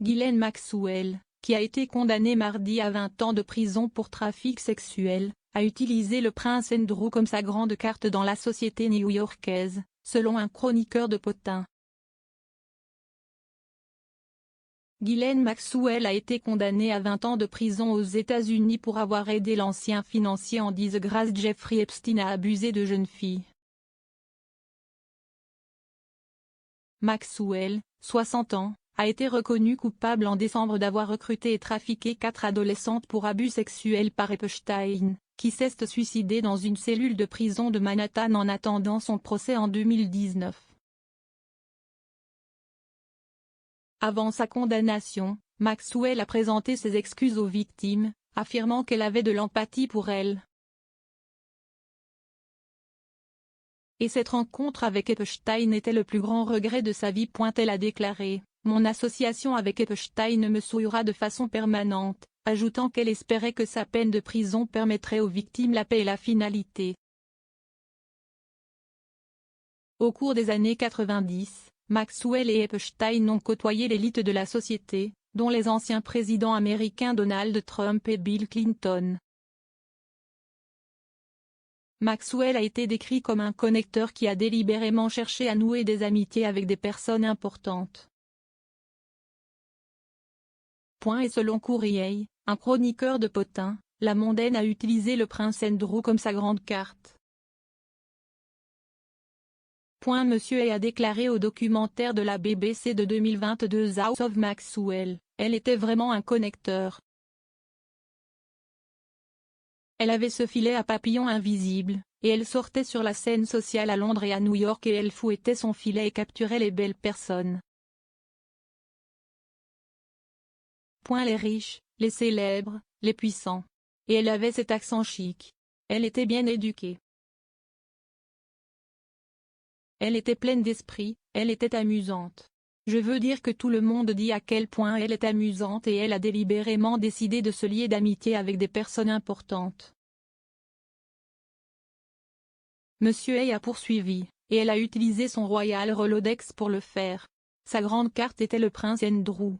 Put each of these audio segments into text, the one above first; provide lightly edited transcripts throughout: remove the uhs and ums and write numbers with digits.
Ghislaine Maxwell, qui a été condamnée mardi à 20 ans de prison pour trafic sexuel, a utilisé le prince Andrew comme sa grande carte dans la société new-yorkaise, selon un chroniqueur de Potin. Ghislaine Maxwell a été condamnée à 20 ans de prison aux États-Unis pour avoir aidé l'ancien financier en disgrâce Jeffrey Epstein à abuser de jeunes filles. Maxwell, 60 ans, a été reconnue coupable en décembre d'avoir recruté et trafiqué 4 adolescentes pour abus sexuels par Epstein, qui s'est suicidé dans une cellule de prison de Manhattan en attendant son procès en 2019. Avant sa condamnation, Maxwell a présenté ses excuses aux victimes, affirmant qu'elle avait de l'empathie pour elles. Et cette rencontre avec Epstein était le plus grand regret de sa vie. Elle a déclaré, « Mon association avec Epstein me souillera de façon permanente », ajoutant qu'elle espérait que sa peine de prison permettrait aux victimes la paix et la finalité. Au cours des années 90, Maxwell et Epstein ont côtoyé l'élite de la société, dont les anciens présidents américains Donald Trump et Bill Clinton. Maxwell a été décrit comme un connecteur qui a délibérément cherché à nouer des amitiés avec des personnes importantes. Et selon Courrier, un chroniqueur de Potin, la mondaine a utilisé le prince Andrew comme sa grande carte. Monsieur A a déclaré au documentaire de la BBC de 2022 House of Maxwell, elle était vraiment un connecteur. Elle avait ce filet à papillons invisible, et elle sortait sur la scène sociale à Londres et à New York et elle fouettait son filet et capturait les belles personnes. Les riches, les célèbres, les puissants. Et elle avait cet accent chic. Elle était bien éduquée. Elle était pleine d'esprit, elle était amusante. Je veux dire que tout le monde dit à quel point elle est amusante et elle a délibérément décidé de se lier d'amitié avec des personnes importantes. Monsieur A poursuivi, et elle a utilisé son Royal Rolodex pour le faire. Sa grande carte était le prince Andrew.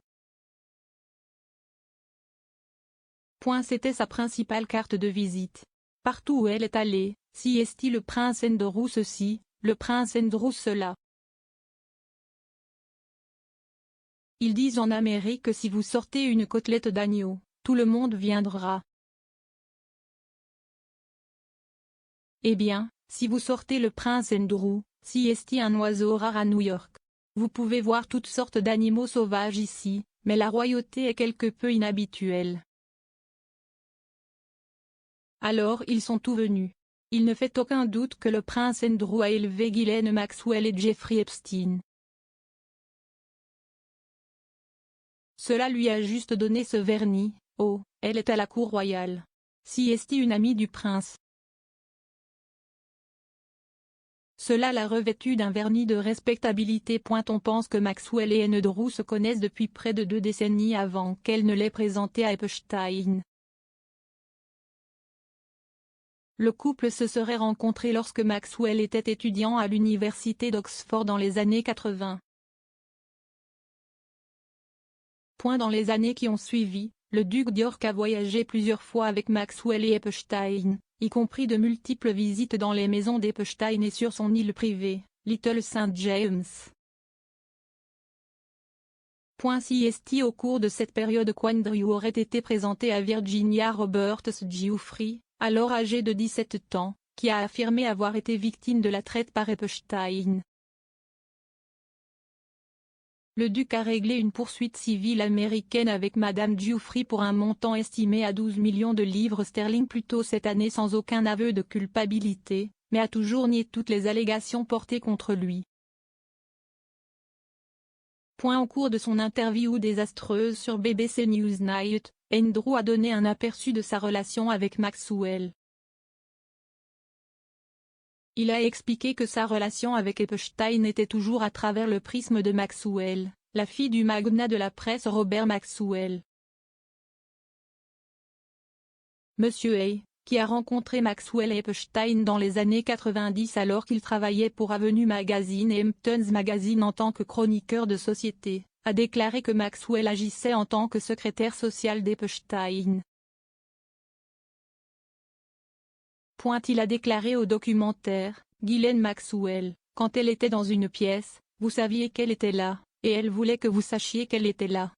C'était sa principale carte de visite. Partout où elle est allée, si est-il le prince Andrew ceci, le prince Andrew cela. Ils disent en Amérique que si vous sortez une côtelette d'agneau, tout le monde viendra. Eh bien, si vous sortez le prince Andrew, si est-il un oiseau rare à New York. Vous pouvez voir toutes sortes d'animaux sauvages ici, mais la royauté est quelque peu inhabituelle. Alors ils sont tous venus. Il ne fait aucun doute que le prince Andrew a élevé Ghislaine Maxwell et Jeffrey Epstein. Cela lui a juste donné ce vernis, oh, elle est à la cour royale. Si est-il une amie du prince. Cela l'a revêtue d'un vernis de respectabilité. On pense que Maxwell et Andrew se connaissent depuis près de 2 décennies avant qu'elle ne l'ait présenté à Epstein. Le couple se serait rencontré lorsque Maxwell était étudiant à l'université d'Oxford dans les années 80. Dans les années qui ont suivi, le duc d'York a voyagé plusieurs fois avec Maxwell et Epstein, y compris de multiples visites dans les maisons d'Epstein et sur son île privée, Little St. James. Si est au cours de cette période qu'Andrew aurait été présenté à Virginia Roberts Giuffre, alors âgée de 17 ans, qui a affirmé avoir été victime de la traite par Epstein. Le duc a réglé une poursuite civile américaine avec Madame Giuffre pour un montant estimé à 12 millions de livres sterling plus tôt cette année sans aucun aveu de culpabilité, mais a toujours nié toutes les allégations portées contre lui. Au cours de son interview désastreuse sur BBC Newsnight, Andrew a donné un aperçu de sa relation avec Maxwell. Il a expliqué que sa relation avec Epstein était toujours à travers le prisme de Maxwell, la fille du magnat de la presse Robert Maxwell. Monsieur A, qui a rencontré Maxwell et Epstein dans les années 90 alors qu'il travaillait pour Avenue Magazine et Hamptons Magazine en tant que chroniqueur de société, a déclaré que Maxwell agissait en tant que secrétaire social d'Epstein. Il a déclaré au documentaire, Ghislaine Maxwell, quand elle était dans une pièce, vous saviez qu'elle était là, et elle voulait que vous sachiez qu'elle était là.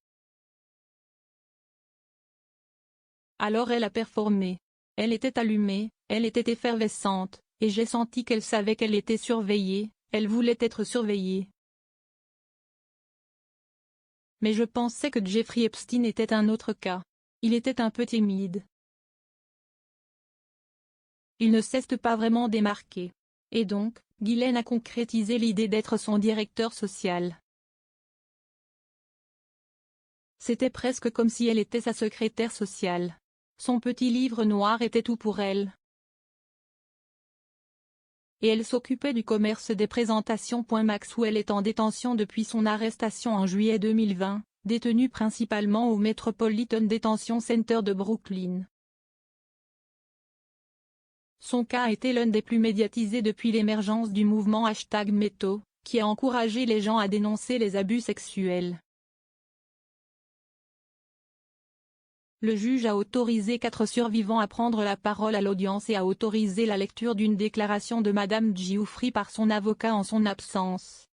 Alors elle a performé. Elle était allumée, elle était effervescente, et j'ai senti qu'elle savait qu'elle était surveillée, elle voulait être surveillée. Mais je pensais que Jeffrey Epstein était un autre cas. Il était un peu timide. Il ne s'est pas vraiment démarqué. Et donc, Ghislaine a concrétisé l'idée d'être son directeur social. C'était presque comme si elle était sa secrétaire sociale. Son petit livre noir était tout pour elle. Et elle s'occupait du commerce des présentations. Maxwell est en détention depuis son arrestation en juillet 2020, détenu principalement au Metropolitan Detention Center de Brooklyn. Son cas a été l'un des plus médiatisés depuis l'émergence du mouvement #MeToo, qui a encouragé les gens à dénoncer les abus sexuels. Le juge a autorisé 4 survivants à prendre la parole à l'audience et a autorisé la lecture d'une déclaration de Madame Giuffre par son avocat en son absence.